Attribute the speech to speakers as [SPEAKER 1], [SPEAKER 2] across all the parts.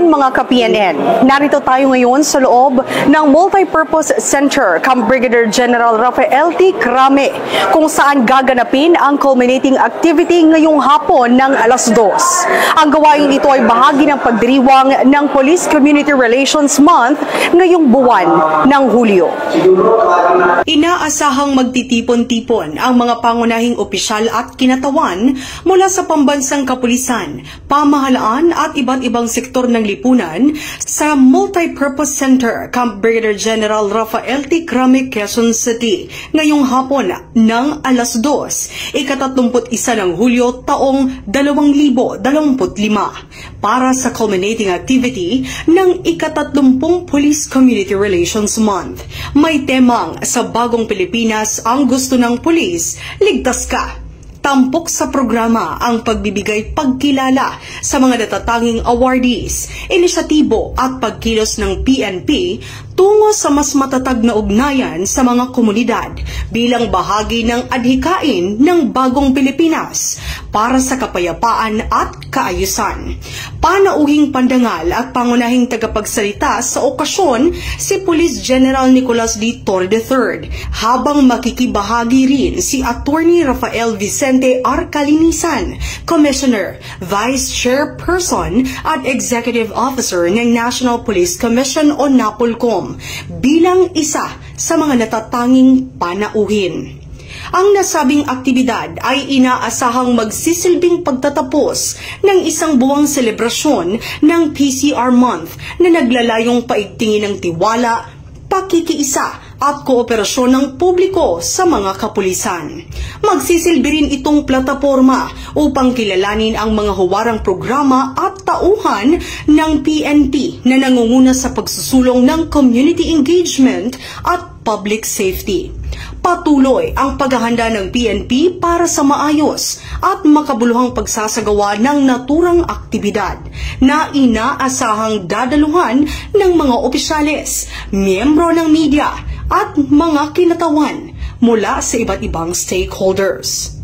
[SPEAKER 1] hapon mga ka-PNN. Narito tayo ngayon sa loob ng Multipurpose Center, Camp Brigadier General Rafael T. Crame, kung saan gaganapin ang culminating activity ngayong hapon ng alas 2. Ang gawain ito ay bahagi ng pagdiriwang ng Police Community Relations Month ngayong buwan ng Hulyo. Inaasahang magtitipon-tipon ang mga pangunahing opisyal at kinatawan mula sa pambansang kapulisan, pamahalaan at iba't ibang sektor ng lipunan sa Multipurpose Center, Camp Brigadier General Rafael T. Crame, Quezon City, ngayong hapon ng alas 2, ika-31 ng Hulyo taong 2025, para sa culminating activity ng ika-30 Police Community Relations Month. May temang sa bagong Pilipinas ang gusto ng pulis, ligtas ka. Tampok sa programa ang pagbibigay pagkilala sa mga natatanging awardees, inisyatibo at pagkilos ng PNP tungo sa mas matatag na ugnayan sa mga komunidad bilang bahagi ng adhikain ng bagong Pilipinas para sa kapayapaan at kaayusan. Panauhing pandangal at pangunahing tagapagsalita sa okasyon si Police General Nicolas D. Torre III, habang makikibahagi rin si Attorney Rafael Vicente R. Calinisan, Commissioner, Vice Chairperson at Executive Officer ng National Police Commission o NAPOLCOM, bilang isa sa mga natatanging panauhin. Ang nasabing aktibidad ay inaasahang magsisilbing pagtatapos ng isang buwang selebrasyon ng PCR Month na naglalayong paigtingin ng tiwala, pakikiisa at kooperasyon ng publiko sa mga kapulisan. Magsisilbi rin itong plataporma upang kilalanin ang mga huwarang programa at tauhan ng PNP na nangunguna sa pagsusulong ng community engagement at public safety. Patuloy ang paghahanda ng PNP para sa maayos at makabuluhang pagsasagawa ng naturang aktibidad na inaasahang dadaluhan ng mga opisyales, miyembro ng media at mga kinatawan mula sa iba't ibang stakeholders.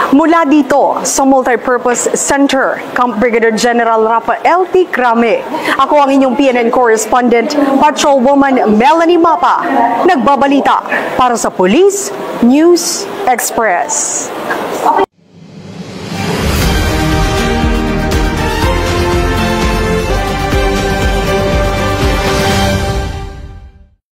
[SPEAKER 1] Mula dito sa Multipurpose Center, Camp Brigadier General Rafael T. Crame, ako ang inyong PNN correspondent, Patrolwoman Melanie Mapa, nagbabalita para sa Police News Express.